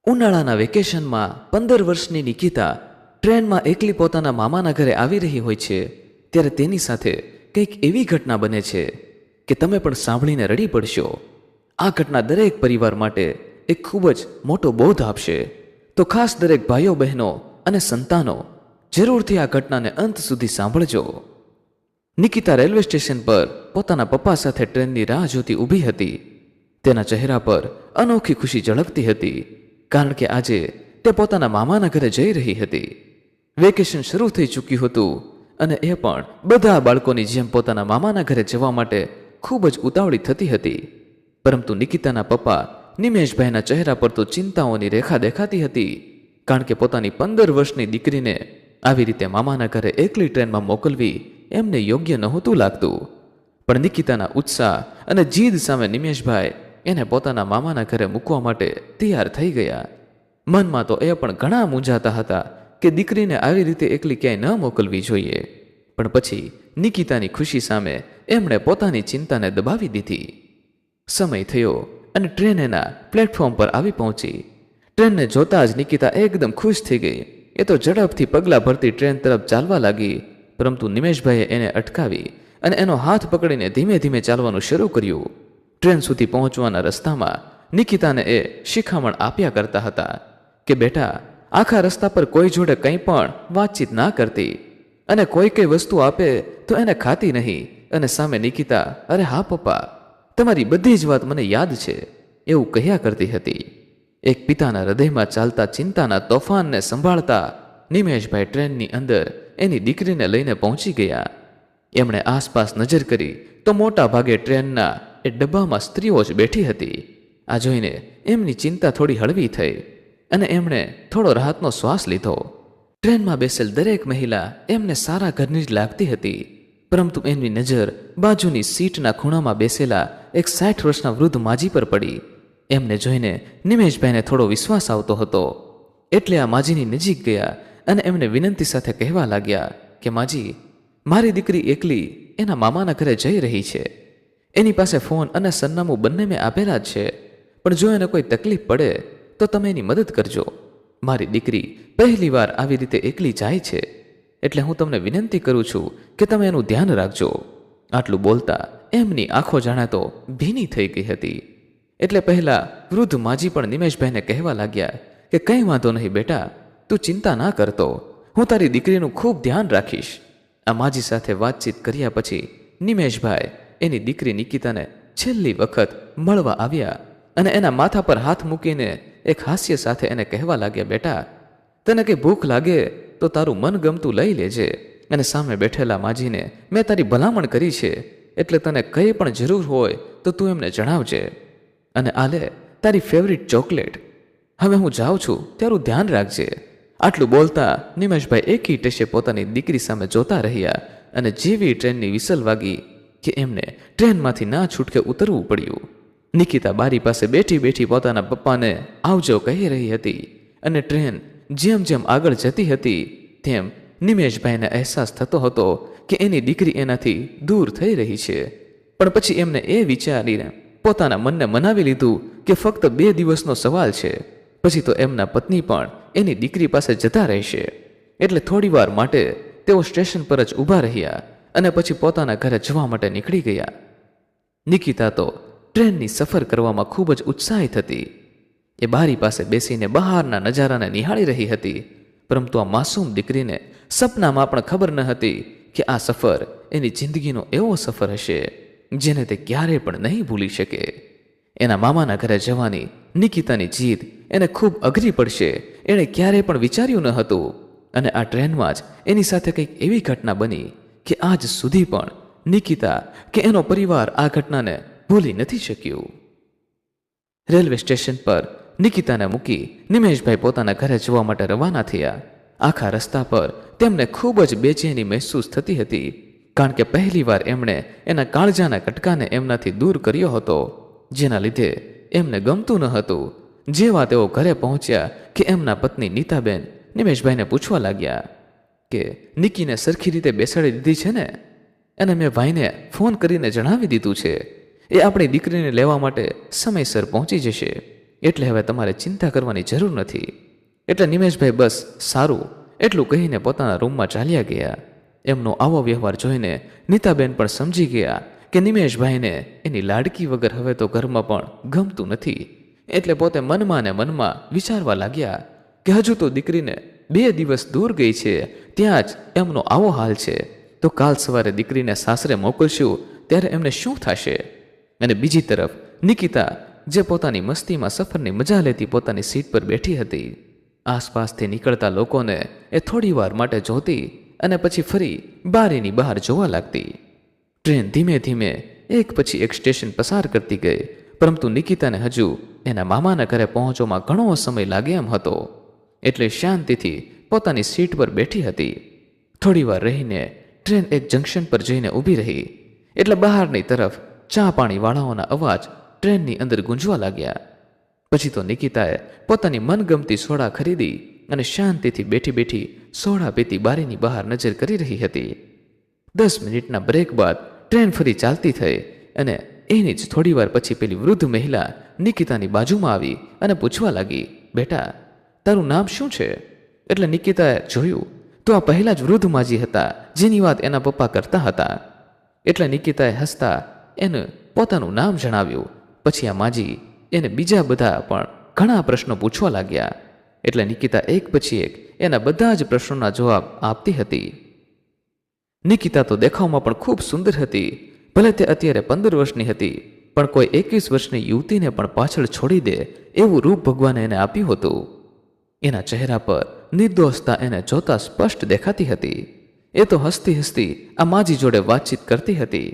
ઉનાળાના વેકેશનમાં 15 વર્ષની નિકિતા ટ્રેનમાં એકલી પોતાના મામાના ઘરે આવી રહી હોય છે ત્યારે તેની સાથે કંઈક એવી ઘટના બને છે કે તમે પણ સાંભળીને રડી પડશો. આ ઘટના દરેક પરિવાર માટે એક ખૂબ જ મોટો બોધ આપશે. તો ખાસ દરેક ભાઈઓ બહેનો અને સંતાનો જરૂરથી આ ઘટનાને અંત સુધી સાંભળજો. નિકિતા રેલવે સ્ટેશન પર પોતાના પપ્પા સાથે ટ્રેનની રાહ જોતી ઊભી હતી. તેના ચહેરા પર અનોખી ખુશી ઝળકતી હતી, કારણ કે આજે તે પોતાના મામાના ઘરે જઈ રહી હતી. વેકેશન શરૂ થઈ ચૂક્યું હતું અને એ પણ બધા બાળકોની જેમ પોતાના મામાના ઘરે જવા માટે ખૂબ જ ઉતાવળી થતી હતી. પરંતુ નિકિતાના પપ્પા નિમેશભાઈના ચહેરા પર તો ચિંતાઓની રેખા દેખાતી હતી, કારણ કે પોતાની 15 વર્ષની દીકરીને આવી રીતે મામાના ઘરે એકલી ટ્રેનમાં મોકલવી એમને યોગ્ય નહોતું લાગતું. પણ નિકિતાના ઉત્સાહ અને જીદ સામે નિમેશભાઈ એને પોતાના મામાના ઘરે મૂકવા માટે તૈયાર થઈ ગયા. મનમાં તો એ પણ ઘણા મૂંઝાતા હતા કે દીકરીને આવી રીતે એકલી ક્યાંય ન મોકલવી જોઈએ. પણ પછી નિકિતાની ખુશી સામે એમણે પોતાની ચિંતાને દબાવી દીધી. સમય થયો અને ટ્રેન એના પ્લેટફોર્મ પર આવી પહોંચી. ટ્રેનને જોતા જ નિકિતા એકદમ ખુશ થઈ ગઈ. એ તો ઝડપથી પગલાં ભરતી ટ્રેન તરફ ચાલવા લાગી, પરંતુ નિમેશભાઈએ એને અટકાવી અને એનો હાથ પકડીને ધીમે ધીમે ચાલવાનું શરૂ કર્યું. ટ્રેન સુધી પહોંચવાના રસ્તામાં નિકિતાને એ શિખામણ આપ્યા કરતા હતા કે બેટા, આખા રસ્તા પર કોઈ જોડે કંઈ પણ વાતચીત ના કરતી, અને કોઈ કઈ વસ્તુ આપે તો એને ખાતી નહીં. અને સામે નિકિતા, અરે હા પપ્પા, તમારી બધી જ વાત મને યાદ છે, એવું કહ્યા કરતી હતી. એક પિતાના હૃદયમાં ચાલતા ચિંતાના તોફાનને સંભાળતા નિમેશભાઈ ટ્રેનની અંદર એની દીકરીને લઈને પહોંચી ગયા. એમણે આસપાસ નજર કરી તો મોટા ભાગે ટ્રેનના એ ડબ્બામાં સ્ત્રીઓ જ બેઠી હતી. આ જોઈને એમની ચિંતા થોડી હળવી થઈ અને એમણે થોડો રાહતનો શ્વાસ લીધો. ટ્રેનમાં બેસેલ દરેક મહિલા એમને સારા ઘરની જ લાગતી હતી, પરંતુ એમની નજર બાજુની સીટના ખૂણામાં બેસેલા એક 60 વર્ષના વૃદ્ધ માજી પર પડી. એમને જોઈને નિમેશભાઈને થોડો વિશ્વાસ આવતો હતો, એટલે આ માજીની નજીક ગયા અને એમને વિનંતી સાથે કહેવા લાગ્યા કે માજી, મારી દીકરી એકલી એના મામાના ઘરે જઈ રહી છે. એની પાસે ફોન અને સરનામું બંને મેં આપેલા જ છે, પણ જો એને કોઈ તકલીફ પડે તો તમે એની મદદ કરજો. મારી દીકરી પહેલીવાર આવી રીતે એકલી જાય છે, એટલે હું તમને વિનંતી કરું છું કે તમે એનું ધ્યાન રાખજો. આટલું બોલતા એમની આંખો જાણે તો ભીની થઈ ગઈ હતી. એટલે પહેલા વૃદ્ધ માજી પણ નિમેશભાઈને કહેવા લાગ્યા કે કંઈ વાંધો નહીં બેટા, તું ચિંતા ના કરતો, હું તારી દીકરીનું ખૂબ ધ્યાન રાખીશ. આ માજી સાથે વાતચીત કર્યા પછી નિમેશભાઈ એની દીકરી નિકિતાને છેલ્લી વખત મળવા આવ્યા અને એના માથા પર હાથ મૂકીને એક હાસ્ય સાથે એને કહેવા લાગ્યા, બેટા, તને કંઈ ભૂખ લાગે તો તારું મનગમતું લઈ લેજે, અને સામે બેઠેલા માજીને મેં તારી ભલામણ કરી છે, એટલે તને કંઈ પણ જરૂર હોય તો તું એમને જણાવજે. અને આ લે તારી ફેવરિટ ચોકલેટ. હવે હું જાઉં છું, તારું ધ્યાન રાખજે. આટલું બોલતા નિમેશભાઈ એકી ટેશે પોતાની દીકરી સામે જોતા રહ્યા અને જેવી ટ્રેનની વિસલ વાગી કે એમને ટ્રેનમાંથી ના છૂટકે ઉતરવું પડ્યું. નિકિતા બારી પાસે બેઠી બેઠી પોતાના પપ્પાને આવજો કહી રહી હતી, અને ટ્રેન જેમ જેમ આગળ જતી હતી તેમ નિમેશભાઈને અહેસાસ થતો હતો કે એની દીકરી એનાથી દૂર થઈ રહી છે. પણ પછી એમને એ વિચારીને પોતાના મનને મનાવી લીધું કે ફક્ત 2 દિવસનો સવાલ છે, પછી તો એમના પત્ની પણ એની દીકરી પાસે જતા રહેશે. એટલે થોડીવાર માટે તેઓ સ્ટેશન પર જ ઊભા રહ્યા અને પછી પોતાના ઘરે જવા માટે નીકળી ગયા. નિકિતા તો ટ્રેનની સફર કરવામાં ખૂબ જ ઉત્સાહિત હતી. એ બારી પાસે બેસીને બહારના નજારાને નિહાળી રહી હતી, પરંતુ આ માસૂમ દીકરીને સપનામાં પણ ખબર ન હતી કે આ સફર એની જિંદગીનો એવો સફર હશે જેને તે ક્યારેય પણ નહીં ભૂલી શકે. એના મામાના ઘરે જવાની નિકિતાની જીદ એને ખૂબ અઘરી પડશે એણે ક્યારેય પણ વિચાર્યું ન હતું. અને આ ટ્રેનમાં જ એની સાથે કંઈક એવી ઘટના બની કે આજ સુધી પણ નિકિતા કે એનો પરિવાર આ ઘટનાને ભૂલી નથી શક્યું. રેલવે સ્ટેશન પર નિકિતાને મૂકી નિમેશભાઈ પોતાના ઘરે જવા માટે રવાના થયા. આખા રસ્તા પર તેમને ખૂબ જ બેચેની મહેસૂસ થતી હતી, કારણ કે પહેલીવાર એમણે એના કાળજાના કટકાને એમનાથી દૂર કર્યો હતો, જેના લીધે એમને ગમતું ન હતું. જેવા તેઓ ઘરે પહોંચ્યા કે એમના પત્ની નીતાબેન નિમેશભાઈને પૂછવા લાગ્યા કે નિકીને સરખી રીતે બેસાડી દીધી છે ને? અને મેં ભાઈને ફોન કરીને જણાવી દીધું છે, એ આપણી દીકરીને લેવા માટે સમયસર પહોંચી જશે. એટલે હવે તમારે ચિંતા કરવાની જરૂર નથી. એટલે નિમેશભાઈ બસ સારું એટલું કહીને પોતાના રૂમમાં ચાલ્યા ગયા. એમનો આવો વ્યવહાર જોઈને નીતાબેન પણ સમજી ગયા કે નિમેશભાઈને એની લાડકી વગર હવે તો ઘરમાં પણ ગમતું નથી. એટલે પોતે મનમાં ને મનમાં વિચારવા લાગ્યા કે હજુ તો દીકરીને 2 દિવસ દૂર ગઈ છે, ત્યાં જ એમનો આવો હાલ છે, તો કાલ સવારે દીકરીને સાસરે મોકલશું ત્યારે એમને શું થશે? અને બીજી તરફ નિકિતા જે પોતાની મસ્તીમાં સફરની મજા લેતી પોતાની સીટ પર બેઠી હતી. આસપાસથી નીકળતા લોકોને એ થોડી વાર માટે જોતી અને પછી ફરી બારીની બહાર જોવા લાગતી. ટ્રેન ધીમે ધીમે એક પછી એક સ્ટેશન પસાર કરતી ગઈ, પરંતુ નિકિતાને હજુ એના મામાના ઘરે પહોંચવામાં ઘણો સમય લાગે એમ હતો. એટલે શાંતિથી પોતાની સીટ પર બેઠી હતી. થોડી વાર રહીને ટ્રેન એક જંકશન પર જઈને ઊભી રહી. એટલે બહારની તરફ ચા પાણીવાળાઓના અવાજ ટ્રેનની અંદર ગુંજવા લાગ્યા. પછી તો નિકિતાએ પોતાની મનગમતી સોડા ખરીદી અને શાંતિથી બેઠી બેઠી સોડા પીતી બારીની બહાર નજર કરી રહી હતી. 10 મિનિટના બ્રેક બાદ ટ્રેન ફરી ચાલતી થઈ અને એની જ થોડી વાર પછી પેલી વૃદ્ધ મહિલા નિકિતાની બાજુમાં આવી અને પૂછવા લાગી, બેટા તારું નામ શું છે? એટલે નિકિતાએ જોયું તો આ પહેલા જ વૃદ્ધ માજી હતા જેની વાત એના પપ્પા કરતા હતા. એટલે નિકિતાએ હસતા એને પોતાનું નામ જણાવ્યું. પછી આ માજી એને બીજા બધા પણ ઘણા પ્રશ્નો પૂછવા લાગ્યા. એટલે નિકિતા એક પછી એક એના બધા જ પ્રશ્નોના જવાબ આપતી હતી. નિકિતા તો દેખાવમાં પણ ખૂબ સુંદર હતી. ભલે તે અત્યારે 15 વર્ષની હતી, પણ કોઈ 21 વર્ષની યુવતીને પણ પાછળ છોડી દે એવું રૂપ ભગવાને એને આપ્યું હતું. એના ચહેરા પર નિર્દોષતા એને જોતા સ્પષ્ટ દેખાતી હતી. એ તો હસતી હસતી આ માજી જોડે વાતચીત કરતી હતી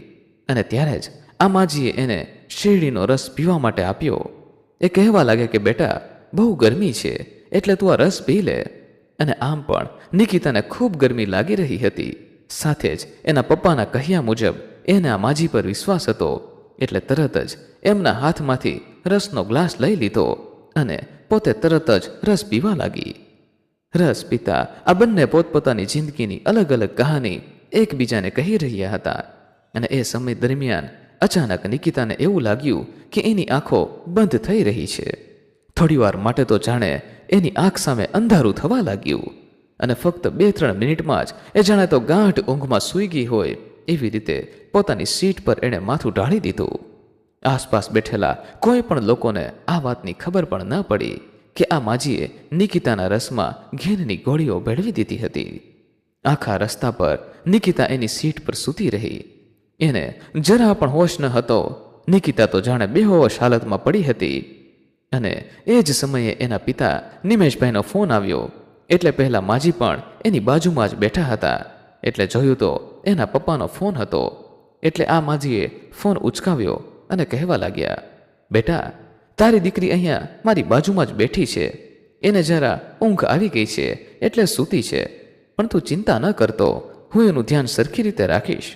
અને ત્યારે જ આ માજીએ એને શેરડીનો રસ પીવા માટે આપ્યો. એ કહેવા લાગે કે બેટા બહુ ગરમી છે એટલે તું આ રસ પી લે. અને આમ પણ નિકિતાને ખૂબ ગરમી લાગી રહી હતી. સાથે જ એના પપ્પાના કહ્યા મુજબ એને આ માજી પર વિશ્વાસ હતો. એટલે તરત જ એમના હાથમાંથી રસનો ગ્લાસ લઈ લીધો અને પોતે તરત જ રસ પીવા લાગી. રસ પીતા આ બંને પોતપોતાની જિંદગીની અલગ અલગ કહાની એકબીજાને કહી રહ્યા હતા. અને એ સમય દરમિયાન અચાનક નિકિતાને એવું લાગ્યું કે એની આંખો બંધ થઈ રહી છે. થોડીવાર માટે તો જાણે એની આંખ સામે અંધારું થવા લાગ્યું અને ફક્ત 2-3 મિનિટમાં જ એ જાણે તો ગાઢ ઊંઘમાં સૂઈ ગઈ હોય એવી રીતે પોતાની સીટ પર એણે માથું ઢાળી દીધું. આસપાસ બેઠેલા કોઈ પણ લોકોને આ વાતની ખબર પણ ન પડી કે આ માજીએ નિકિતાના રસમાં ઘેનની ગોળીઓ ભેળવી દીધી હતી. આખા રસ્તા પર નિકિતા એની સીટ પર સૂતી રહી. એને જરા પણ હોશ ન હતો. નિકિતા તો જાણે બેહોશ હાલતમાં પડી હતી. અને એ જ સમયે એના પિતા નિમેશભાઈનો ફોન આવ્યો. એટલે પહેલા માજી પણ એની બાજુમાં જ બેઠા હતા. એટલે જોયું તો એના પપ્પાનો ફોન હતો. એટલે આ માજીએ ફોન ઉચકાવ્યો અને કહેવા લાગ્યા, બેટા તારી દીકરી અહીંયા મારી બાજુમાં જ બેઠી છે. એને જરા ઊંઘ આવી ગઈ છે એટલે સૂતી છે, પણ તું ચિંતા ન કરતો, હું એનું ધ્યાન સરખી રીતે રાખીશ.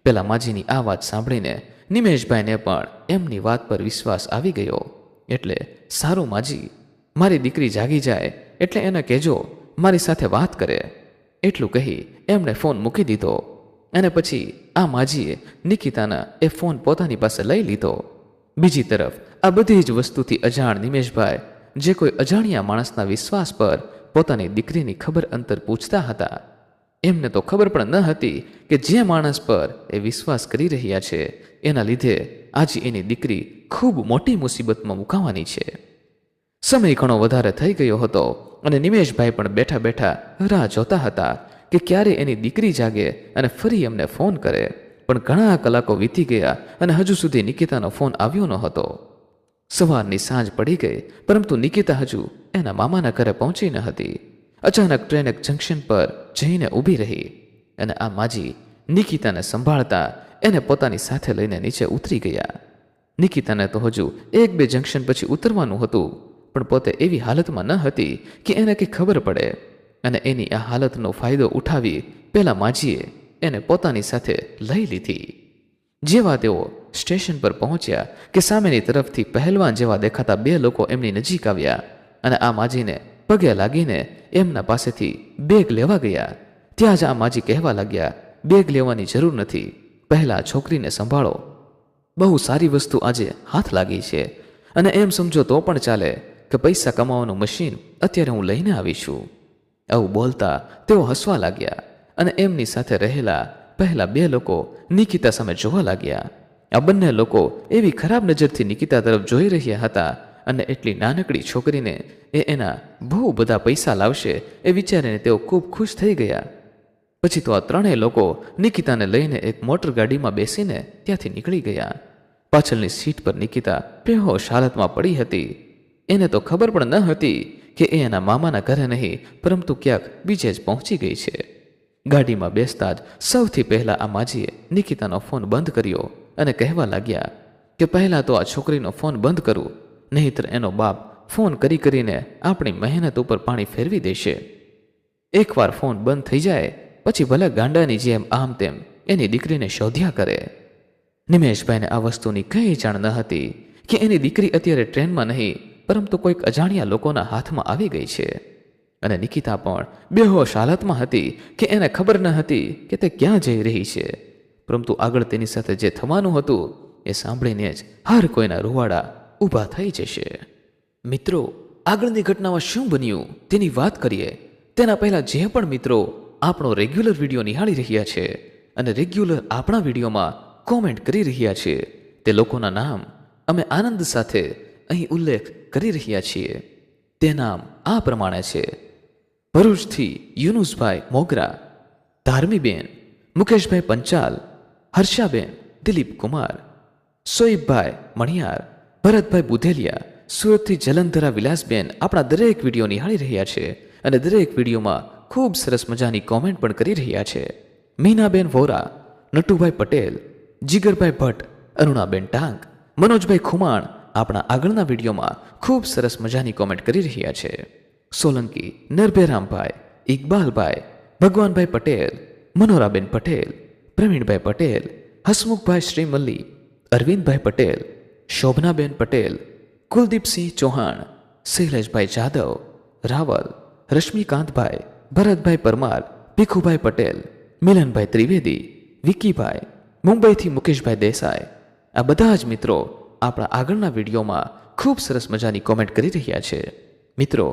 પેલા માજીની આ વાત સાંભળીને નિમેશભાઈને પણ એમની વાત પર વિશ્વાસ આવી ગયો. એટલે સારું માજી, મારી દીકરી જાગી જાય એટલે એને કહેજો મારી સાથે વાત કરે. એટલું કહી એમણે ફોન મૂકી દીધો. અને પછી આ માજીએ નિકિતાના એ ફોન પોતાની પાસે લઈ લીધો. બીજી તરફ આ બધી જ વસ્તુથી અજાણ નિમેશભાઈ જે કોઈ અજાણ્યા માણસના વિશ્વાસ પર પોતાની દીકરીની ખબર અંતર પૂછતા હતા. એમને તો ખબર પણ ન હતી કે જે માણસ પર એ વિશ્વાસ કરી રહ્યા છે એના લીધે આજે એની દીકરી ખૂબ મોટી મુસીબતમાં મુકાવાની છે. સમય ઘણો વધારે થઈ ગયો હતો અને નિમેશભાઈ પણ બેઠા બેઠા રાહ જોતા હતા કે ક્યારે એની દીકરી જાગે અને ફરી એમને ફોન કરે. પણ ઘણા કલાકો વીતી ગયા અને હજુ સુધી નિકિતાનો ફોન આવ્યો ન હતો. સવારની સાંજ પડી ગઈ, પરંતુ નિકિતા હજુ એના મામાના ઘરે પહોંચી ન હતી. અચાનક ટ્રેન એક જંકશન પર જઈને ઊભી રહી અને આ માજી નિકિતાને સંભાળતા એને પોતાની સાથે લઈને નીચે ઉતરી ગયા. નિકિતાને તો હજુ 1-2 જંકશન પછી ઉતરવાનું હતું, પણ પોતે એવી હાલતમાં ન હતી કે એને કંઈ ખબર પડે. અને એની આ હાલતનો ફાયદો ઉઠાવી પેલા માજીએ એને પોતાની સાથે લઈ લીધી. જેવા તેઓ સ્ટેશન પર પહોંચ્યા કે સામેની તરફથી પહેલવાન જેવા દેખાતા 2 લોકો એમની નજીક આવ્યા અને આ માજીને પગે લાગીને એમના પાસેથી બેગ લેવા ગયા. ત્યાં જ આ માજી કહેવા લાગ્યા, બેગ લેવાની જરૂર નથી, પહેલા છોકરીને સંભાળો. બહુ સારી વસ્તુ આજે હાથ લાગી છે અને એમ સમજો તો પણ ચાલે કે પૈસા કમાવાનું મશીન અત્યારે હું લઈને આવી છું. આવું બોલતા તેઓ હસવા લાગ્યા અને એમની સાથે રહેલા પહેલા બે લોકો નિકિતા સામે જોવા લાગ્યા. આ બંને લોકો એવી ખરાબ નજરથી નિકિતા તરફ જોઈ રહ્યા હતા અને એટલી નાનકડી છોકરીને એના બહુ બધા પૈસા લાવશે એ વિચારીને તેઓ ખૂબ ખુશ થઈ ગયા. પછી તો આ ત્રણેય લોકો નિકિતાને લઈને એક મોટર ગાડીમાં બેસીને ત્યાંથી નીકળી ગયા. પાછળની સીટ પર નિકિતા બેહોશ હાલતમાં પડી હતી. એને તો ખબર પણ ન હતી કે એ એના મામાના ઘરે નહીં પરંતુ ક્યાંક બીજે જ પહોંચી ગઈ છે. ગાડીમાં બેસતા જ સૌથી પહેલા આ માજીએ નિકિતાનો ફોન બંધ કર્યો અને કહેવા લાગ્યા કે પહેલાં તો આ છોકરીનો ફોન બંધ કરું, નહીંતર એનો બાપ ફોન કરીને આપણી મહેનત ઉપર પાણી ફેરવી દેશે. એકવાર ફોન બંધ થઈ જાય પછી ભલે ગાંડાની જેમ આમ તેમ એની દીકરીને શોધ્યા કરે. નિમેશભાઈને આ વસ્તુની કંઈ જાણ ન હતી કે એની દીકરી અત્યારે ટ્રેનમાં નહીં પરંતુ કોઈક અજાણ્યા લોકોના હાથમાં આવી ગઈ છે. અને નિકિતા પણ બેહોશ હાલતમાં હતી કે એને ખબર ન હતી કે તે ક્યાં જઈ રહી છે. પરંતુ આગળ તેની સાથે જે થવાનું હતું એ સાંભળીને જ હર કોઈના રૂવાડા ઊભા થઈ જશે. મિત્રો, આગળની ઘટનામાં શું બન્યું તેની વાત કરીએ તેના પહેલા જે પણ મિત્રો આપણો રેગ્યુલર વિડીયો નિહાળી રહ્યા છે અને રેગ્યુલર આપણા વિડીયોમાં કોમેન્ટ કરી રહ્યા છે તે લોકોના નામ અમે આનંદ સાથે અહીં ઉલ્લેખ કરી રહ્યા છીએ. તે નામ આ પ્રમાણે છે: ભરૂચથી યુનુસભાઈ મોગરા, ધાર્મીબેન, મુકેશભાઈ પંચાલ, હર્ષાબેન દિલીપ કુમાર, સોઈબભાઈ મણિયાર, ભરતભાઈ બુધેલિયા, સુરતથી જલંધરા વિલાસબેન આપણા દરેક વિડીયો નિહાળી રહ્યા છે અને દરેક વિડીયોમાં ખૂબ સરસ મજાની કોમેન્ટ પણ કરી રહ્યા છે. મીનાબેન વોરા, નટુભાઈ પટેલ, જીગરભાઈ ભટ્ટ, અરુણાબેન ટાંક, મનોજભાઈ ખુમાણ આપણા આગળના વિડીયોમાં ખૂબ સરસ મજાની કોમેન્ટ કરી રહ્યા છે. સોલંકી નરભેરામભાઈ, ઇકબાલભાઈ, ભગવાનભાઈ પટેલ, મનોરાબેન પટેલ, પ્રવીણભાઈ પટેલ, હસમુખભાઈ શ્રીમલ્લી, અરવિંદભાઈ પટેલ, શોભનાબેન પટેલ, કુલદીપસિંહ ચૌહાણ, શૈલેષભાઈ જાદવ, રાવલ, રશ્મિકાંતભાઈ, ભરતભાઈ પરમાર, ભીખુભાઈ પટેલ, મિલનભાઈ ત્રિવેદી, વિકીભાઈ, મુંબઈથી મુકેશભાઈ દેસાઈ, આ બધા જ મિત્રો આપણા આગળના વિડીયોમાં ખૂબ સરસ મજાની કોમેન્ટ કરી રહ્યા છે. મિત્રો,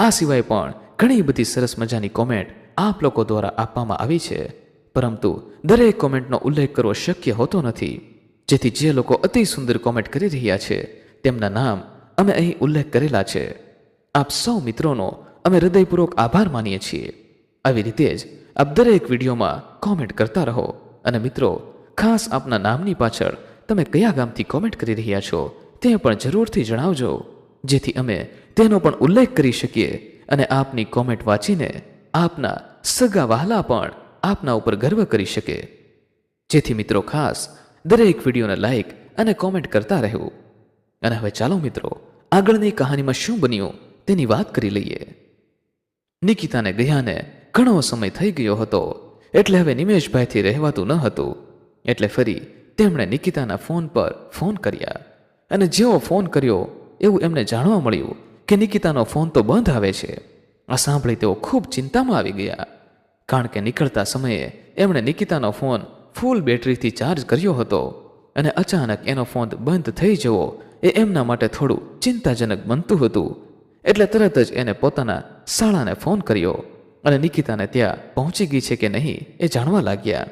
આ સિવાય પણ ઘણી બધી સરસ મજાની કોમેન્ટ આપ લોકો દ્વારા આપવામાં આવી છે, પરંતુ દરેક કોમેન્ટનો ઉલ્લેખ કરવો શક્ય હોતો નથી. જેથી જે લોકો અતિ સુંદર કોમેન્ટ કરી રહ્યા છે તેમના નામ અમે અહીં ઉલ્લેખ કરેલા છે. આપ સૌ મિત્રોનો અમે હૃદયપૂર્વક આભાર માનીએ છીએ. આવી રીતે જ આપ દરેક વિડીયોમાં કોમેન્ટ કરતા રહો. અને મિત્રો, ખાસ આપના નામની પાછળ તમે કયા ગામથી કોમેન્ટ કરી રહ્યા છો તે પણ જરૂરથી જણાવજો, જેથી અમે તેનો પણ ઉલ્લેખ કરી શકીએ અને આપની કોમેન્ટ વાંચીને આપના સગા વહાલા પણ આપના ઉપર ગર્વ કરી શકે. જેથી મિત્રો, ખાસ દરેક વિડીયોને લાઈક અને કોમેન્ટ કરતા રહેવું. અને હવે ચાલો મિત્રો, આગળની કહાનીમાં શું બન્યું તેની વાત કરી લઈએ. નિકિતાને ગયાને ઘણો સમય થઈ ગયો હતો, એટલે હવે નિમેશભાઈથી રહેવાતું ન હતું. એટલે ફરી તેમણે નિકિતાના ફોન પર ફોન કર્યા અને જેવો ફોન કર્યો એવું એમને જાણવા મળ્યું કે નિકિતાનો ફોન તો બંધ આવે છે. આ સાંભળી તેઓ ખૂબ ચિંતામાં આવી ગયા, કારણ કે નીકળતા સમયે એમણે નિકિતાનો ફોન ફૂલ બેટરીથી ચાર્જ કર્યો હતો અને અચાનક એનો ફોન બંધ થઈ જવો એ એમના માટે થોડું ચિંતાજનક બનતું હતું. એટલે તરત જ એને પોતાના શાળાને ફોન કર્યો અને નિકિતાને ત્યાં પહોંચી ગઈ છે કે નહીં એ જાણવા લાગ્યા.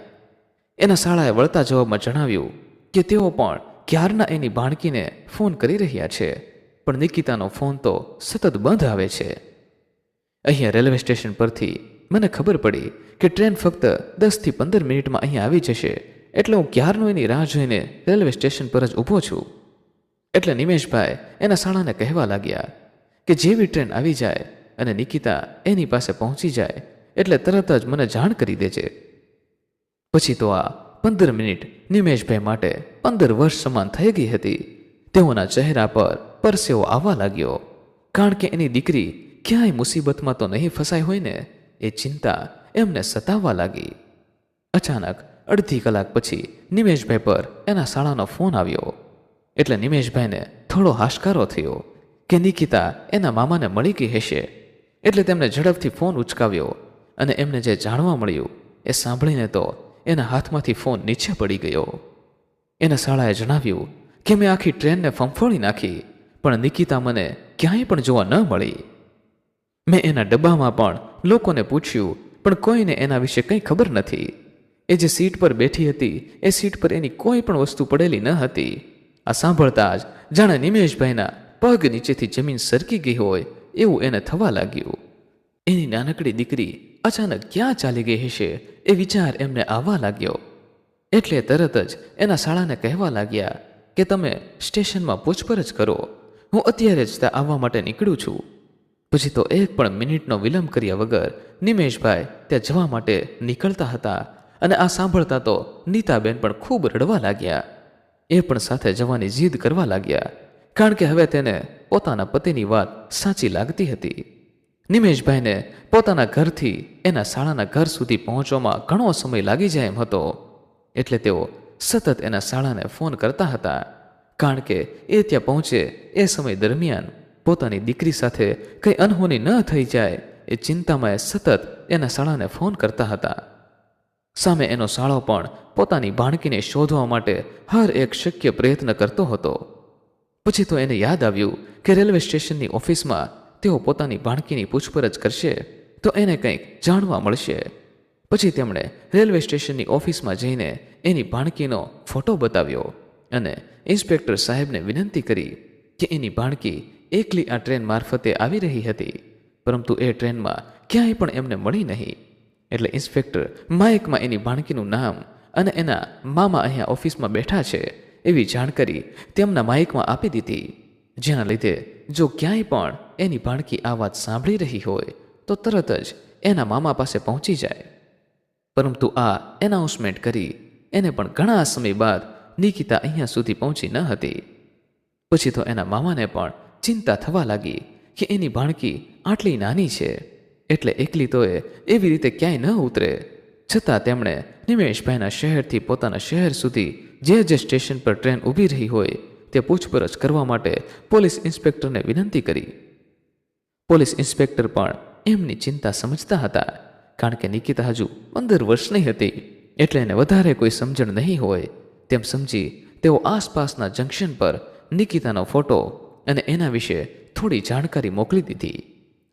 એના શાળાએ વળતા જવાબમાં જણાવ્યું કે તેઓ પણ ક્યારના એની ભાણકીને ફોન કરી રહ્યા છે, પણ નિકિતાનો ફોન તો સતત બંધ આવે છે. અહીંયા રેલવે સ્ટેશન પરથી મને ખબર પડી કે ટ્રેન ફક્ત 10 થી 15 મિનિટમાં અહીંયા આવી જશે, એટલે હું ક્યારનો એની રાહ જોઈને રેલવે સ્ટેશન પર જ ઊભો છું. એટલે નિમેશભાઈ એના શાળાને કહેવા લાગ્યા કે જેવી ટ્રેન આવી જાય અને નિકિતા એની પાસે પહોંચી જાય એટલે તરત જ મને જાણ કરી દેજે. પછી તો આ 15 મિનિટ નિમેશભાઈ માટે 15 વર્ષ સમાન થઈ ગઈ હતી. તેઓના ચહેરા પર પરસેવો આવવા લાગ્યો, કારણ કે એની દીકરી ક્યાંય મુસીબતમાં તો નહીં ફસાઈ હોય ને એ ચિંતા એમને સતાવવા લાગી. અચાનક અડધી કલાક પછી નિમેશભાઈ પર એના શાળાનો ફોન આવ્યો. એટલે નિમેશભાઈને થોડો હાશકારો થયો કે નિકિતા એના મામાને મળી ગઈ હશે. એટલે તેમણે ઝડપથી ફોન ઉચકાવ્યો અને એમને જે જાણવા મળ્યું એ સાંભળીને તો એના હાથમાંથી ફોન નીચે પડી ગયો. એના શાળાએ જણાવ્યું કે મેં આખી ટ્રેનને ફંફોળી નાખી, પણ નિકિતા મને ક્યાંય પણ જોવા ન મળી. મેં એના ડબ્બામાં પણ લોકોને પૂછ્યું, પણ કોઈને એના વિશે કંઈ ખબર નથી. એ જે સીટ પર બેઠી હતી એ સીટ પર એની કોઈ પણ વસ્તુ પડેલી ન હતી. આ સાંભળતા જ જાણે નિમેશભાઈના પગ નીચેથી જમીન સરકી ગઈ હોય એવું એને થવા લાગ્યું. એની નાનકડી દીકરી અચાનક ક્યાં ચાલી ગઈ હશે એ વિચાર એમને આવવા લાગ્યો. એટલે તરત જ એના શાળાને કહેવા લાગ્યા કે તમે સ્ટેશનમાં પૂછપરછ કરો, હું અત્યારે જ ત્યાં આવવા માટે નીકળું છું. પછી તો એક પણ મિનિટનો વિલંબ કર્યા વગર નિમેશભાઈ ત્યાં જવા માટે નીકળતા હતા. અને આ સાંભળતા તો નીતાબેન પણ ખૂબ રડવા લાગ્યા. એ પણ સાથે જવાની જીદ કરવા લાગ્યા, કારણ કે હવે તેને પોતાના પતિની વાત સાચી લાગતી હતી. નિમેશભાઈને પોતાના ઘરથી એના શાળાના ઘર સુધી પહોંચવામાં ઘણો સમય લાગી જાય એમ હતો. એટલે તેઓ સતત એના શાળાને ફોન કરતા હતા, કારણ કે એ ત્યાં પહોંચે એ સમય દરમિયાન પોતાની દીકરી સાથે કંઈ અનહોની ન થઈ જાય એ ચિંતામાં એ સતત એના શાળાને ફોન કરતા હતા. સામે એનો શાળો પણ પોતાની બાળકીને શોધવા માટે હર એક શક્ય પ્રયત્ન કરતો હતો. પછી તો એને યાદ આવ્યું કે રેલવે સ્ટેશનની ઓફિસમાં તેઓ પોતાની બાળકીની પૂછપરછ કરશે તો એને કંઈક જાણવા મળશે. પછી તેમણે રેલવે સ્ટેશનની ઓફિસમાં જઈને એની બાળકીનો ફોટો બતાવ્યો અને ઇન્સ્પેક્ટર સાહેબને વિનંતી કરી કે એની બાળકી એકલી આ ટ્રેન મારફતે આવી રહી હતી, પરંતુ એ ટ્રેનમાં ક્યાંય પણ એમને મળી નહીં. એટલે ઇન્સ્પેક્ટર માઇકમાં એની બાળકીનું નામ અને એના મામા અહીંયા ઓફિસમાં બેઠા છે એવી જાણકારી તેમના માઇકમાં આપી દીધી, જેના લીધે જો ક્યાંય પણ એની બાળકી આ વાત સાંભળી રહી હોય તો તરત જ એના મામા પાસે પહોંચી જાય. પરંતુ આ એનાઉન્સમેન્ટ કરી એને પણ ઘણા સમય બાદ નિકિતા અહીંયા સુધી પહોંચી ન હતી. પછી તો એના મામાને પણ ચિંતા થવા લાગી કે એની બાળકી આટલી નાની છે, એટલે એકલી તો એવી રીતે ક્યાંય ન ઉતરે. છતાં તેમણે નિમેશભાઈના શહેરથી પોતાના શહેર સુધી જે સ્ટેશન પર ટ્રેન ઊભી રહી હોય તે પૂછપરછ કરવા માટે પોલીસ ઇન્સ્પેક્ટરને વિનંતી કરી. પોલીસ ઇન્સ્પેક્ટર પણ એમની ચિંતા સમજતા હતા, કારણ કે નિકિતા હજુ 15 વર્ષની હતી, એટલે એને વધારે કોઈ સમજણ નહીં હોય તેમ સમજી તેઓ આસપાસના જંકશન પર નિકિતાનો ફોટો અને એના વિશે થોડી જાણકારી મોકલી દીધી.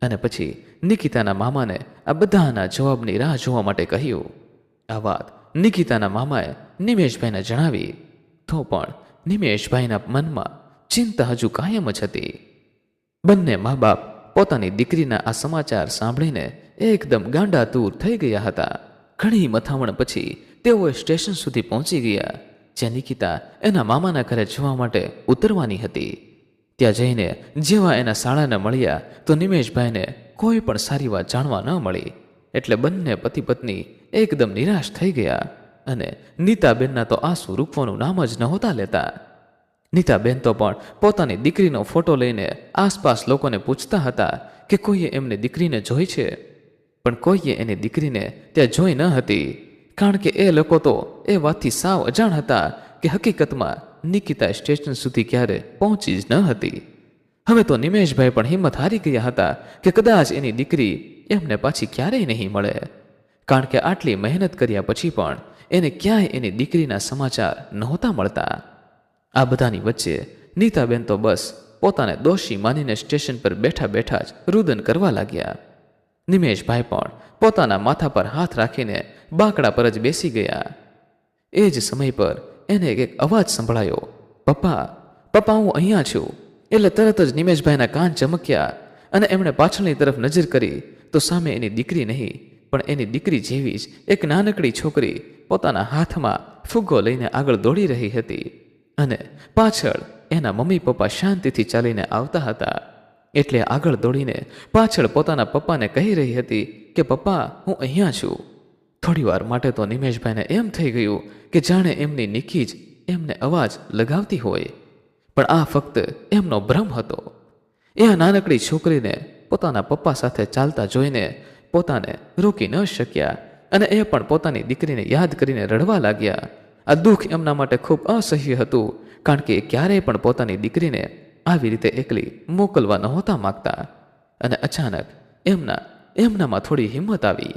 અને પછી નિકિતાના મામાને આ બધાના જવાબની રાહ જોવા માટે કહ્યું. આ વાત નિકિતાના મામાએ નિમેશભાઈને જણાવી, તો પણ નિમેશભાઈના મનમાં ચિંતા હજુ કાયમ જ હતી. બંને મા બાપ પોતાની દીકરીના આ સમાચાર સાંભળીને એકદમ ગાંડાતૂર થઈ ગયા હતા. ઘણી મથામણ પછી તેઓ સ્ટેશન સુધી પહોંચી ગયા, જ્યાં નિકિતા એના મામાના ઘરે જવા માટે ઉતરવાની હતી. ત્યાં જઈને જેવા એના શાળાને મળ્યા તો નિમેશભાઈને કોઈ પણ સારી વાત જાણવા ન મળી. એટલે બંને પતિ પત્ની એકદમ નિરાશ થઈ ગયા અને નીતાબેનના તો આંસુ રૂકવાનું નામ જ નહોતા લેતા. નીતાબેન તો પણ પોતાની દીકરીનો ફોટો લઈને આસપાસ લોકોને પૂછતા હતા કે કોઈએ એમની દીકરીને જોઈ છે, પણ કોઈએ એની દીકરીને ત્યાં જોઈ ન હતી, કારણ કે એ લોકો તો એ વાતથી સાવ અજાણ હતા કે હકીકતમાં નિકિતા સ્ટેશન સુધી ક્યારે પહોંચી જ ન હતી. હવે તો નિમેશભાઈ પણ હિંમત હારી ગયા હતા કે કદાચ એની દીકરી એમને પાછી ક્યારેય નહીં મળે, કારણ કે આટલી મહેનત કર્યા પછી પણ એને ક્યાંય એની દીકરીના સમાચાર નહોતા મળતા. આ બધાની વચ્ચે નીતાબેન તો બસ પોતાને દોષી માનીને સ્ટેશન પર બેઠા બેઠા જ રુદન કરવા લાગ્યા. નિમેશભાઈ પણ પોતાના માથા પર હાથ રાખીને બાંકડા પર જ બેસી ગયા. એ જ સમય પર એને એક અવાજ સંભળાયો, પપ્પા, પપ્પા, હું અહીંયા છું. એટલે તરત જ નિમેશભાઈના કાન ચમક્યા અને એમણે પાછળની તરફ નજર કરી તો સામે એની દીકરી નહીં, પણ એની દીકરી જેવી જ એક નાનકડી છોકરી પોતાના હાથમાં ફુગ્ગો લઈને આગળ દોડી રહી હતી અને પાછળ એના મમ્મી પપ્પા શાંતિથી ચાલીને આવતા હતા. એટલે આગળ દોડીને પાછળ પોતાના પપ્પાને કહી રહી હતી કે પપ્પા, હું અહીંયા છું. થોડી વાર માટે તો નિમેશભાઈને એમ થઈ ગયું કે જાણે એમની નિકી જ એમને અવાજ લગાવતી હોય, પણ આ ફક્ત એમનો ભ્રમ હતો. એ નાનકડી છોકરીને પોતાના પપ્પા સાથે ચાલતા જોઈને પોતાને રોકી ન શક્યા અને એ પણ પોતાની દીકરીને યાદ કરીને રડવા લાગ્યા. આ દુઃખ એમના માટે ખૂબ અસહ્ય હતું, કારણ કે એ ક્યારેય પણ પોતાની દીકરીને આવી રીતે એકલી મોકલવા નહોતા માગતા. અને અચાનક એમનામાં થોડી હિંમત આવી.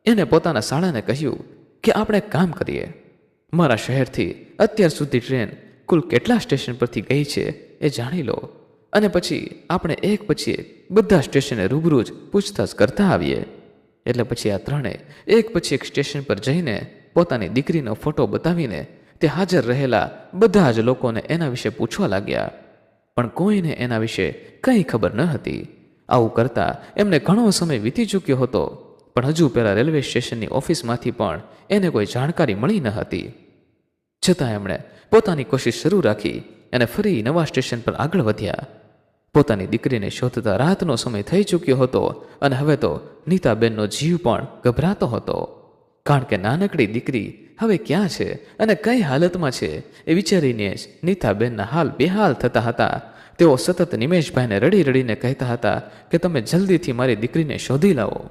એને પોતાના શાળાને કહ્યું કે આપણે કામ કરીએ, મારા શહેરથી અત્યાર સુધી ટ્રેન કુલ કેટલા સ્ટેશન પરથી ગઈ છે એ જાણી લો અને પછી આપણે એક પછી એક બધા સ્ટેશને રૂબરૂ જ પૂછતાછ કરતા આવીએ. એટલે પછી આ ત્રણેય એક પછી એક સ્ટેશન પર જઈને પોતાની દીકરીનો ફોટો બતાવીને તે હાજર રહેલા બધા જ લોકોને એના વિશે પૂછવા લાગ્યા. પણ કોઈને એના વિશે કંઈ ખબર ન હતી. આવું કરતા એમને ઘણો સમય વીતી ચૂક્યો હતો, પણ હજુ પેલા રેલવે સ્ટેશનની ઓફિસમાંથી પણ એને કોઈ જાણકારી મળી ન હતી. છતાં એમણે પોતાની કોશિશ શરૂ રાખી અને ફરી નવા સ્ટેશન પર આગળ વધ્યા. પોતાની દીકરીને શોધતા રાતનો સમય થઈ ચૂક્યો હતો અને હવે તો નીતાબેનનો જીવ પણ ગભરાતો હતો. કારણ કે નાનકડી દીકરી હવે ક્યાં છે અને કઈ હાલતમાં છે એ વિચારીને જ નીતાબેનના હાલ બેહાલ થતા હતા. તેઓ સતત નિમેશભાઈને રડી રડીને કહેતા હતા કે તમે જલ્દીથી મારી દીકરીને શોધી લાવો.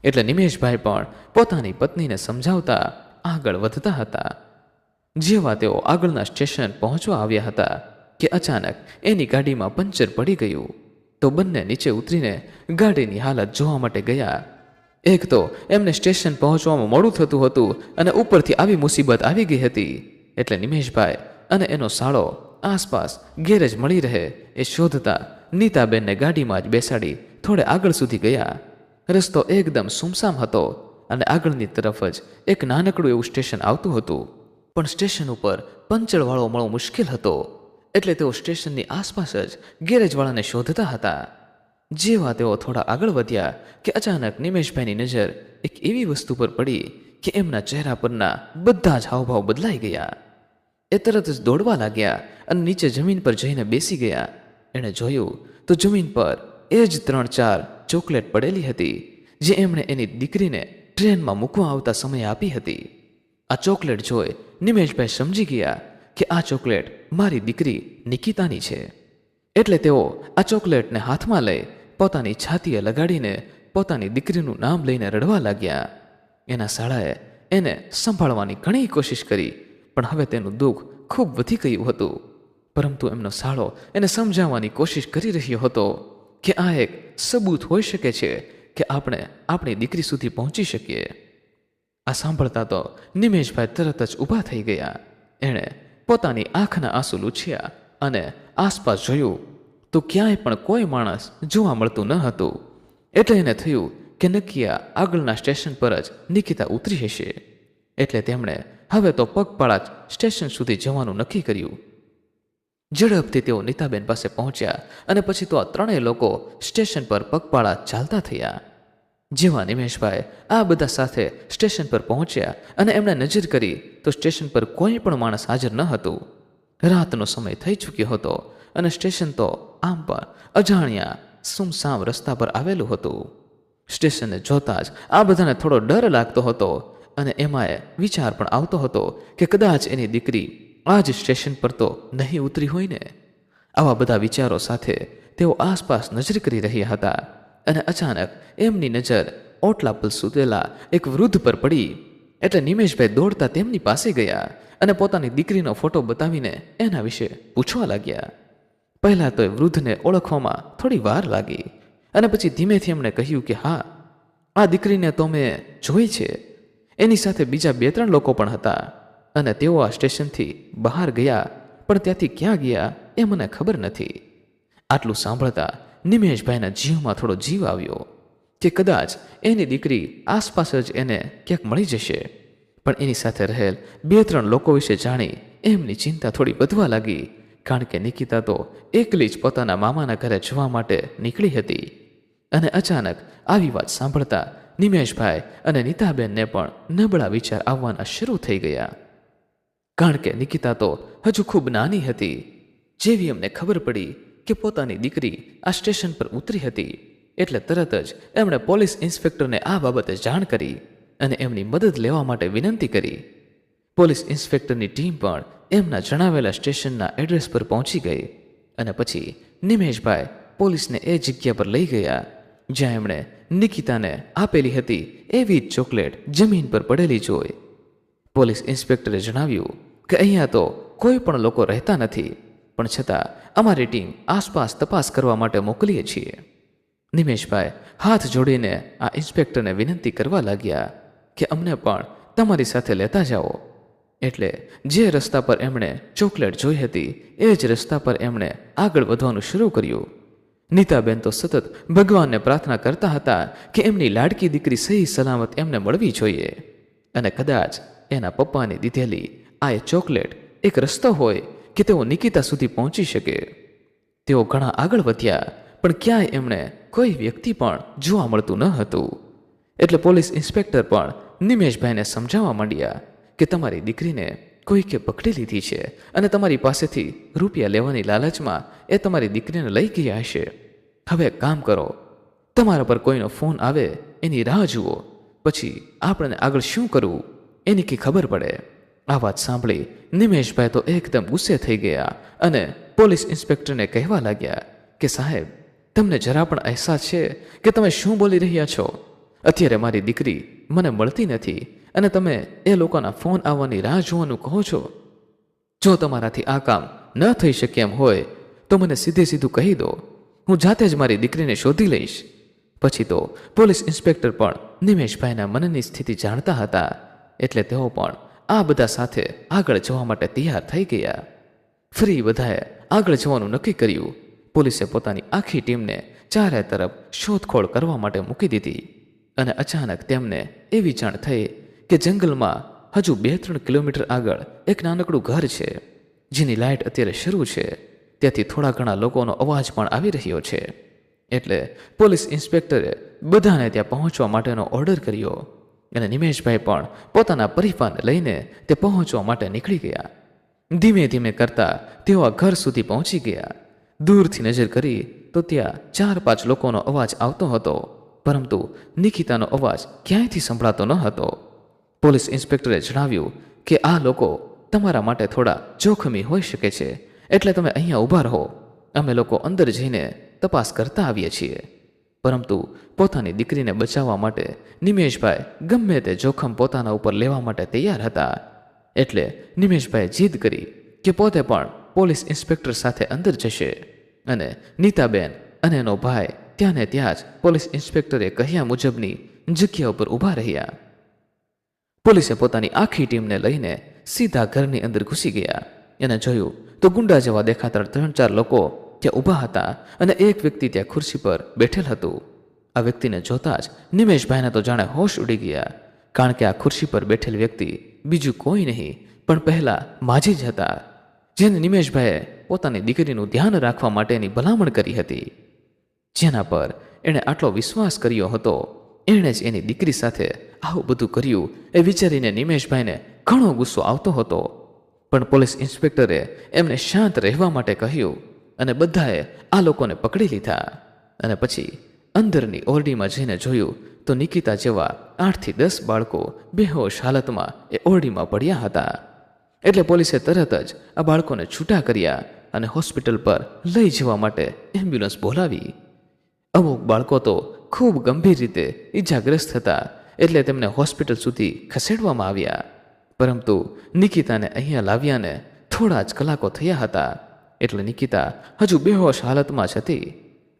એટલે નિમેશભાઈ પણ પોતાની પત્નીને સમજાવતા આગળ વધતા હતા. જેવા તેઓ આગળના સ્ટેશન પહોંચવા આવ્યા હતા કે અચાનક એની ગાડીમાં પંચર પડી ગયું. તો બંને નીચે ઉતરીને ગાડીની હાલત જોવા માટે ગયા. એક તો એમને સ્ટેશન પહોંચવામાં મોડું થતું હતું અને ઉપરથી આવી મુસીબત આવી ગઈ હતી. એટલે નિમેશભાઈ અને એનો સાળો આસપાસ ગેરેજ મળી રહે એ શોધતા નીતાબેનને ગાડીમાં જ બેસાડી થોડે આગળ સુધી ગયા. રસ્તો એકદમ સુમસામ હતો અને આગળની તરફ જ એક નાનકડું એવું સ્ટેશન આવતું હતું. પણ સ્ટેશન ઉપર પંચરવાળો મળવો મુશ્કેલ હતો. એટલે તેઓ સ્ટેશનની આસપાસ જ ગેરેજવાળાને શોધતા હતા. જેવા તેઓ થોડા આગળ વધ્યા કે અચાનક નિમેશભાઈની નજર એક એવી વસ્તુ પર પડી કે એમના ચહેરા પરના બધા જ હાવભાવ બદલાઈ ગયા. એ તરત જ દોડવા લાગ્યા અને નીચે જમીન પર જઈને બેસી ગયા. એણે જોયું તો જમીન પર એ જ 3-4 ચોકલેટ પડેલી હતી જે એમણે એની દીકરીને ટ્રેનમાં મૂકવા આવતા સમયે આપી હતી. આ ચોકલેટ જોઈ નિમેશભાઈ સમજી ગયા કે આ ચોકલેટ મારી દીકરી નિકિતાની છે. એટલે તેઓ આ ચોકલેટને હાથમાં લઈ પોતાની છાતીએ લગાડીને પોતાની દીકરીનું નામ લઈને રડવા લાગ્યા. એના સાળાએ એને સંભાળવાની ઘણી કોશિશ કરી, પણ હવે તેનું દુઃખ ખૂબ વધી ગયું હતું. પરંતુ એમનો સાળો એને સમજાવવાની કોશિશ કરી રહ્યો હતો કે આ એક સબૂત હોઈ શકે છે કે આપણે આપણી દીકરી સુધી પહોંચી શકીએ. આ સાંભળતા તો નિમેશભાઈ તરત જ ઊભા થઈ ગયા. એણે પોતાની આંખના આંસુ લૂછ્યા અને આસપાસ જોયું તો ક્યાંય પણ કોઈ માણસ જોવા મળતું ન હતું. એટલે એને થયું કે નક્કી આગળના સ્ટેશન પર જ નિકિતા ઉતરી હશે. એટલે તેમણે હવે તો પગપાળા જ સ્ટેશન સુધી જવાનું નક્કી કર્યું. ઝડપથી તેઓ નીતાબેન પાસે પહોંચ્યા અને પછી તો આ ત્રણેય લોકો સ્ટેશન પર પગપાળા ચાલતા થયા. જેવા નિમેશભાઈ આ બધા સાથે સ્ટેશન પર પહોંચ્યા અને એમણે નજર કરી તો સ્ટેશન પર કોઈ પણ માણસ હાજર ન હતું. રાતનો સમય થઈ ચૂક્યો હતો અને સ્ટેશન તો આમ પણ અજાણ્યા સુમસામ રસ્તા પર આવેલું હતું. સ્ટેશનને જોતા જ આ બધાને થોડો ડર લાગતો હતો અને એમાં વિચાર પણ આવતો હતો કે કદાચ એની દીકરી આ જ સ્ટેશન પર તો નહીં ઉતરી હોય ને. આવા બધા વિચારો સાથે તેઓ આસપાસ નજર કરી રહ્યા હતા અને અચાનક એમની નજર ઓટલા પર સૂતેલા એક વૃદ્ધ પર પડી. એટલે નિમેશભાઈ દોડતા તેમની પાસે ગયા અને પોતાની દીકરીનો ફોટો બતાવીને એના વિશે પૂછવા લાગ્યા. પહેલા તો એ વૃદ્ધને ઓળખવામાં થોડી વાર લાગી અને પછી ધીમેથી એમણે કહ્યું કે હા, આ દીકરીને તો મેં જોઈ છે. એની સાથે બીજા 2-3 લોકો પણ હતા અને તેઓ આ સ્ટેશનથી બહાર ગયા, પણ ત્યાંથી ક્યાં ગયા એ મને ખબર નથી. આટલું સાંભળતા નિમેશભાઈના જીવમાં થોડો જીવ આવ્યો કે કદાચ એની દીકરી આસપાસ જ એને ક્યાંક મળી જશે. પણ એની સાથે રહેલ 2-3 લોકો વિશે જાણી એમની ચિંતા થોડી વધવા લાગી. કારણ કે નિકિતા તો એકલી જ પોતાના મામાના ઘરે જવા માટે નીકળી હતી. અને અચાનક આવી વાત સાંભળતા નિમેશભાઈ અને નીતાબેનને પણ નબળા વિચાર આવવાના શરૂ થઈ ગયા. કારણ કે નિકિતા તો હજુ ખૂબ નાની હતી. જેવી એમને ખબર પડી કે પોતાની દીકરી આ સ્ટેશન પર ઉતરી હતી એટલે તરત જ એમણે પોલીસ ઇન્સ્પેક્ટરને આ બાબતે જાણ કરી અને એમની મદદ લેવા માટે વિનંતી કરી. પોલીસ ઇન્સ્પેક્ટરની ટીમ પણ એમના જણાવેલા સ્ટેશનના એડ્રેસ પર પહોંચી ગઈ અને પછી નિમેશભાઈ પોલીસને એ જગ્યા પર લઈ ગયા જ્યાં એમણે નિકિતાને આપેલી હતી એવી જ ચોકલેટ જમીન પર પડેલી જોઈ. પોલીસ ઇન્સ્પેક્ટરે જણાવ્યું કે અહીંયા તો કોઈ પણ લોકો રહેતા નથી, પણ છતાં અમારી ટીમ આસપાસ તપાસ કરવા માટે મોકલીએ છીએ. નિમેશભાઈ હાથ જોડીને આ ઇન્સ્પેક્ટરને વિનંતી કરવા લાગ્યા કે અમને પણ તમારી સાથે લેતા જાઓ. એટલે જે રસ્તા પર એમણે ચોકલેટ જોઈ હતી એ જ રસ્તા પર એમણે આગળ વધવાનું શરૂ કર્યું. નીતાબેન તો સતત ભગવાનને પ્રાર્થના કરતા હતા કે એમની લાડકી દીકરી સહી સલામત એમને મળવી જોઈએ, અને કદાચ એના પપ્પાની દીધેલી આ ચોકલેટ એક રસ્તો હોય કે તેઓ નિકિતા સુધી પહોંચી શકે. તેઓ ઘણા આગળ વધ્યા, પણ ક્યાંય એમણે કોઈ વ્યક્તિ પણ જોવા મળતું ન હતું. એટલે પોલીસ ઇન્સ્પેક્ટર પણ નિમેશભાઈને સમજાવવા માંડ્યા કે તમારી દીકરીને કોઈકે પકડી લીધી છે અને તમારી પાસેથી રૂપિયા લેવાની લાલચમાં એ તમારી દીકરીને લઈ ગયા હશે. હવે એક કામ કરો, તમારા પર કોઈનો ફોન આવે એની રાહ જુઓ, પછી આપણને આગળ શું કરવું એની કંઈ ખબર પડે. આ વાત સાંભળી નિમેશભાઈ તો એકદમ ગુસ્સે થઈ ગયા અને પોલીસ ઇન્સ્પેક્ટરને કહેવા લાગ્યા કે સાહેબ, તમને જરા પણ અહેસાસ છે કે તમે શું બોલી રહ્યા છો? અત્યારે મારી દીકરી મને મળતી નથી અને તમે એ લોકોના ફોન આવવાની રાહ જોવાનું કહો છો. જો તમારાથી આ કામ ન થઈ શકે એમ હોય તો મને સીધે સીધું કહી દો, હું જાતે જ મારી દીકરીને શોધી લઈશ. પછી તો પોલીસ ઇન્સ્પેક્ટર પણ નિમેશભાઈના મનની સ્થિતિ જાણતા હતા, એટલે તેઓ પણ આ બધા સાથે આગળ જવા માટે તૈયાર થઈ ગયા. ફરી બધાએ આગળ જવાનું નક્કી કર્યું. પોલીસે પોતાની આખી ટીમને ચારે તરફ શોધખોળ કરવા માટે મૂકી દીધી, અને અચાનક તેમને એવી જાણ થઈ કે જંગલમાં હજુ 2-3 કિલોમીટર આગળ એક નાનકડું ઘર છે, જેની લાઇટ અત્યારે શરૂ છે. ત્યાંથી થોડા ઘણા લોકોનો અવાજ પણ આવી રહ્યો છે. એટલે પોલીસ ઇન્સ્પેક્ટરે બધાને ત્યાં પહોંચવા માટેનો ઓર્ડર કર્યો, અને નિમેશભાઈ પણ પોતાના પરિવારને લઈને તે પહોંચવા માટે નીકળી ગયા. ધીમે ધીમે કરતા તેઓ આ ઘર સુધી પહોંચી ગયા. દૂરથી નજર કરી તો ત્યાં 4-5 લોકોનો અવાજ આવતો હતો, પરંતુ નિકિતાનો અવાજ ક્યાંયથી સંભળાતો ન હતો. પોલીસ ઇન્સ્પેક્ટરે જણાવ્યું કે આ લોકો તમારા માટે થોડા જોખમી હોઈ શકે છે, એટલે તમે અહીંયા ઊભા રહો, અમે લોકો અંદર જઈને તપાસ કરતા આવીએ છીએ. પરંતુ પોતાની દીકરીને બચાવવા માટે નિમેશભાઈ ગમે તે જોખમ પોતાના ઉપર લેવા માટે તૈયાર હતા. એટલે નિમેશભાઈએ જીદ કરી કે પોતે પણ પોલીસ ઇન્સ્પેક્ટર સાથે અંદર જશે, અને નીતાબેન અને એનો ભાઈ ત્યાં ને ત્યાં જ પોલીસ ઇન્સ્પેક્ટરે કહ્યા મુજબની જગ્યા ઉપર ઊભા રહ્યા. પોલીસે પોતાની આખી ટીમને લઈને સીધા ઘરની અંદર ઘૂસી ગયા અને જોયું તો ગુંડા જેવા દેખાતા 3-4 લોકો ત્યાં ઊભા હતા, અને એક વ્યક્તિ ત્યાં ખુરશી પર બેઠેલ હતું. આ વ્યક્તિને જોતા જ નિમેશભાઈને તો જાણે હોશ ઉડી ગયા, કારણ કે આ ખુરશી પર બેઠેલ વ્યક્તિ બીજું કોઈ નહીં પણ પહેલા માજી જ હતા, જેને નિમેશભાઈએ પોતાની દીકરીનું ધ્યાન રાખવા માટેની ભલામણ કરી હતી. જેના પર એણે આટલો વિશ્વાસ કર્યો હતો, એણે જ એની દીકરી સાથે આવું બધું કર્યું એ વિચારીને નિમેશભાઈને ઘણો ગુસ્સો આવતો હતો. પણ પોલીસ ઇન્સ્પેક્ટરે એમને શાંત રહેવા માટે કહ્યું, અને બધાએ આ લોકોને પકડી લીધા. અને પછી અંદરની ઓરડીમાં જઈને જોયું તો નિકિતા જેવા 8થી 10 બાળકો બેહોશ હાલતમાં એ ઓરડીમાં પડ્યા હતા. એટલે પોલીસે તરત જ આ બાળકોને છૂટા કર્યા અને હોસ્પિટલ પર લઈ જવા માટે એમ્બ્યુલન્સ બોલાવી. અમુક બાળકો તો ખૂબ ગંભીર રીતે ઈજાગ્રસ્ત હતા, એટલે તેમને હોસ્પિટલ સુધી ખસેડવામાં આવ્યા. પરંતુ નિકિતાને અહીંયા લાવ્યાને થોડા જ કલાકો થયા હતા, એટલે નિકિતા હજુ બેહોશ હાલતમાં જ હતી.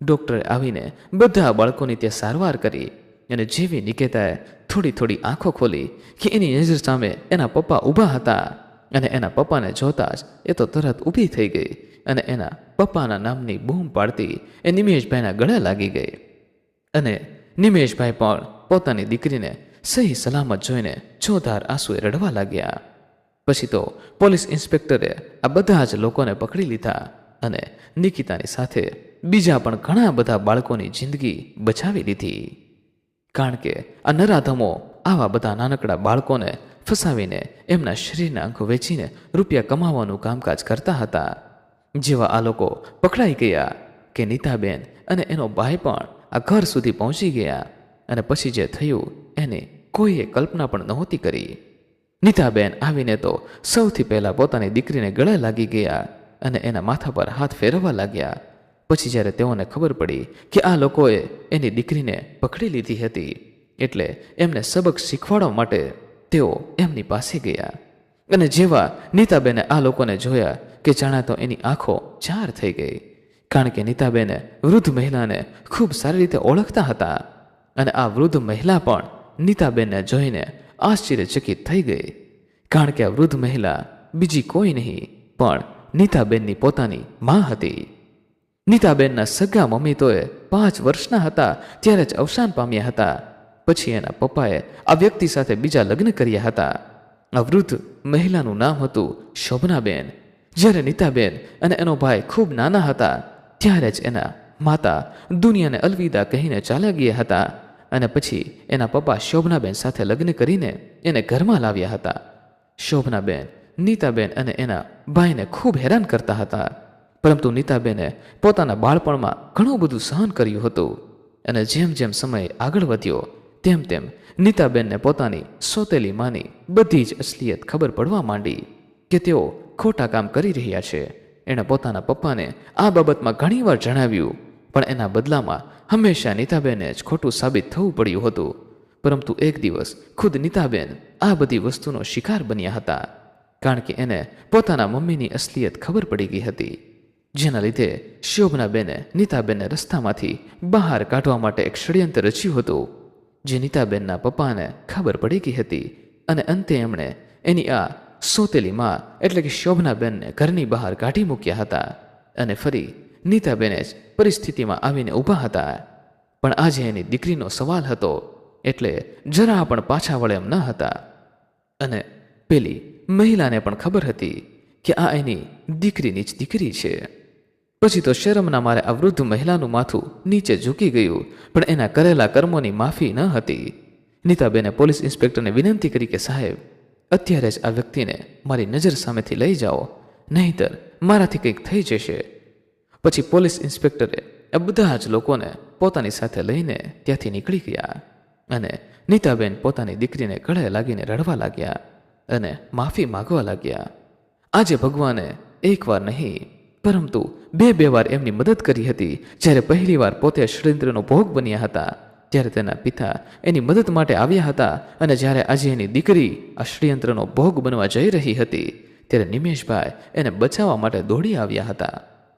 ડૉક્ટરે આવીને બધા બાળકોની ત્યાં સારવાર કરી, અને જેવી નિકિતાએ થોડી આંખો ખોલી કે એની નજર સામે એના પપ્પા ઊભા હતા, અને એના પપ્પાને જોતા જ એ તો તરત ઊભી થઈ ગઈ અને એના પપ્પાના નામની બૂમ પાડતી એ નિમેશભાઈના ગળે લાગી ગઈ. અને નિમેશભાઈ પણ પોતાની દીકરીને સહી સલામત જોઈને ચોધાર આંસુએ રડવા લાગ્યા. પછી તો પોલીસ ઇન્સ્પેક્ટરે આ બધા જ લોકોને પકડી લીધા, અને નિકિતાની સાથે બીજા પણ ઘણા બધા બાળકોની જિંદગી બચાવી લીધી. કારણ કે આ નરાધમો આવા બધા નાનકડા બાળકોને ફસાવીને એમના શરીરના અંગો વેચીને રૂપિયા કમાવાનું કામકાજ કરતા હતા. જેવા આ લોકો પકડાઈ ગયા કે નીતાબેન અને એનો ભાઈ પણ આ ઘર સુધી પહોંચી ગયા, અને પછી જે થયું એની કોઈએ કલ્પના પણ નહોતી કરી. નીતાબેન આવીને તો સૌથી પહેલાં પોતાની દીકરીને ગળે લાગી ગયા અને એના માથા પર હાથ ફેરવવા લાગ્યા. પછી જ્યારે તેઓને ખબર પડી કે આ લોકોએ એની દીકરીને પકડી લીધી હતી, એટલે એમને સબક શીખવાડવા માટે તેઓ એમની પાસે ગયા. અને જેવા નીતાબેને આ લોકોને જોયા કે જાણે તો એની આંખો ચાર થઈ ગઈ, કારણ કે નીતાબેને વૃદ્ધ મહિલાને ખૂબ સારી રીતે ઓળખતા હતા, અને આ વૃદ્ધ મહિલા પણ નીતાબેનને જોઈને આશ્ચર્યચકિત થઈ ગઈ, કારણ કે આ વૃદ્ધ મહિલા બીજી કોઈ નહીં પણ નીતાબેનની પોતાની માં હતી. નીતાબેનના સગા મમ્મી તોએ 5 વર્ષના હતા ત્યારે જ અવસાન પામ્યા હતા. પછી એના પપ્પાએ આ વ્યક્તિ સાથે બીજા લગ્ન કર્યા હતા. આ વૃદ્ધ મહિલાનું નામ હતું શોભનાબેન. જ્યારે નીતાબેન અને એનો ભાઈ ખૂબ નાના હતા ત્યારે જ એના માતા દુનિયાને અલવિદા કહીને ચાલ્યા ગયા હતા અને પછી એના પપ્પા શોભનાબેન સાથે લગ્ન કરીને એને ઘરમાં લાવ્યા હતા. શોભનાબેન નીતાબેન અને એના ભાઈને ખૂબ હેરાન કરતા હતા, પરંતુ નીતાબેને પોતાના બાળપણમાં ઘણું બધું સહન કર્યું હતું અને જેમ જેમ સમય આગળ વધ્યો તેમ તેમ નીતાબેનને પોતાની સોતેલી માની બધી જ અસલિયત ખબર પડવા માંડી કે તેઓ ખોટા કામ કરી રહ્યા છે. એણે પોતાના પપ્પાને આ બાબતમાં ઘણીવાર જણાવ્યું, પણ એના બદલામાં હંમેશા નીતાબેને જ ખોટું સાબિત થવું પડ્યું હતું. પરંતુ એક દિવસ ખુદ નીતાબેન આ બધી વસ્તુનો શિકાર બન્યા હતા, કારણ કે એને પોતાના મમ્મીની અસલિયત ખબર પડી ગઈ હતી. જેના લીધે શોભનાબેને નીતાબેનને રસ્તામાંથી બહાર કાઢવા માટે એક ષડયંત્ર રચ્યું હતું, જે નીતાબેનના પપ્પાને ખબર પડી ગઈ હતી અને અંતે એમણે એની આ સોતેલી માં એટલે કે શોભનાબેનને ઘરની બહાર કાઢી મૂક્યા હતા અને ફરી નીતાબેને જ પરિસ્થિતિમાં આવીને ઊભા હતા. પણ આજે એની દીકરીનો સવાલ હતો એટલે જરા પણ પાછા વળે એમ ન હતા. અને પેલી મહિલાને પણ ખબર હતી કે આ એની દીકરીની જ દીકરી છે. પછી તો શરમના મારે આ વૃદ્ધ મહિલાનું માથું નીચે ઝૂકી ગયું, પણ એના કરેલા કર્મોની માફી ન હતી. નીતાબેને પોલીસ ઇન્સ્પેક્ટરને વિનંતી કરી કે સાહેબ, અત્યારે જ આ વ્યક્તિને મારી નજર સામેથી લઈ જાઓ, નહીંતર મારાથી કંઈક થઈ જશે. પછી પોલીસ ઇન્સ્પેક્ટરે આ બધા જ લોકોને પોતાની સાથે લઈને ત્યાંથી નીકળી ગયા અને નીતાબેન પોતાની દીકરીને ગળે લાગીને રડવા લાગ્યા અને માફી માગવા લાગ્યા. આજે ભગવાને એકવાર નહીં પરંતુ બે વાર એમની મદદ કરી હતી. જ્યારે પહેલી વાર પોતે ષડયંત્રનો ભોગ બન્યા હતા ત્યારે તેના પિતા એની મદદ માટે આવ્યા હતા અને જ્યારે આજે એની દીકરી આ ષડયંત્રનો ભોગ બનવા જઈ રહી હતી ત્યારે નિમેશભાઈ એને બચાવવા માટે દોડી આવ્યા હતા.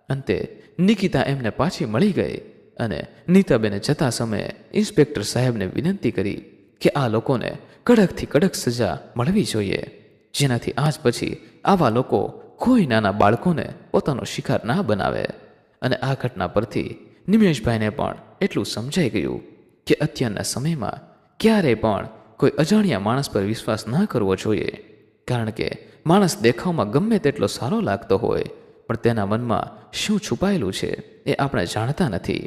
અંતે નિકિતા એમને પાછી મળી ગઈ અને નીતાબેને જતા સમયે ઇન્સ્પેક્ટર સાહેબને વિનંતી કરી કે આ લોકોને કડકથી કડક સજા મળવી જોઈએ, જેનાથી આજ પછી આવા લોકો કોઈ નાના બાળકોને પોતાનો શિકાર ના બનાવે. અને આ ઘટના પરથી નિમેશભાઈને પણ એટલું સમજાઈ ગયું કે અત્યારના સમયમાં ક્યારેય પણ કોઈ અજાણ્યા માણસ પર વિશ્વાસ ન કરવો જોઈએ, કારણ કે માણસ દેખાવમાં ગમે તેટલો સારો લાગતો હોય પણ તેના મનમાં શું છુપાયેલું છે એ આપણે જાણતા નથી.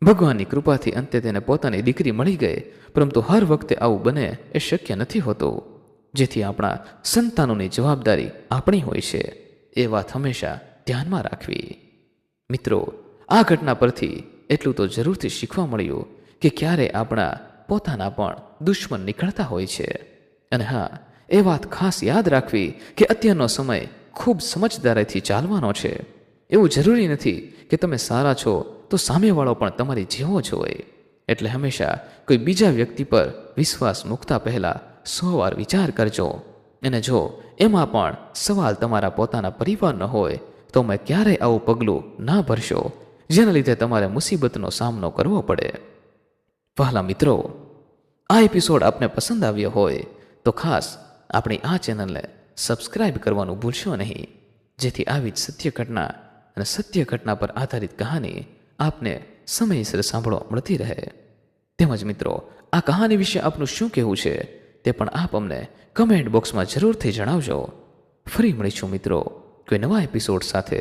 ભગવાનની કૃપાથી અંતે તેને પોતાની દીકરી મળી ગઈ, પરંતુ હર વખતે આવું બને એ શક્ય નથી હોતું. જેથી આપણા સંતાનોની જવાબદારી આપણી હોય છે એ વાત હંમેશા ધ્યાનમાં રાખવી. મિત્રો, આ ઘટના પરથી એટલું તો જરૂરથી શીખવા મળ્યું કે ક્યારે આપણા પોતાના પણ દુશ્મન નીકળતા હોય છે. અને હા, એ વાત ખાસ યાદ રાખવી કે અત્યારનો સમય ખૂબ સમજદારીથી ચાલવાનો છે. એવું જરૂરી નથી કે તમે સારા છો તો સામેવાળો પણ તમારી જેવો જ હોય. એટલે હંમેશા કોઈ બીજા વ્યક્તિ પર વિશ્વાસ મૂકતા પહેલાં 100 વાર વિચાર કરજો. અને જો એમાં પણ સવાલ તમારા પોતાના પરિવારનો હોય તો મેં ક્યારેય આવું પગલું ના ભરશો જેના લીધે તમારે મુસીબતનો સામનો કરવો પડે. વહાલા મિત્રો, આ એપિસોડ આપને પસંદ આવ્યો હોય તો ખાસ આપણી આ ચેનલને સબસ્ક્રાઇબ કરવાનું ભૂલશો નહીં, જેથી આવી જ સત્ય ઘટના અને સત્ય ઘટના પર આધારિત કહાની આપને સમયસર સાંભળવા મળતી રહે. તેમજ મિત્રો, આ કહાની વિશે આપનું શું કહેવું છે તે પણ આપ અમને કમેન્ટ બોક્સમાં જરૂરથી જણાવજો. ફરી મળીશું મિત્રો કોઈ નવા એપિસોડ સાથે.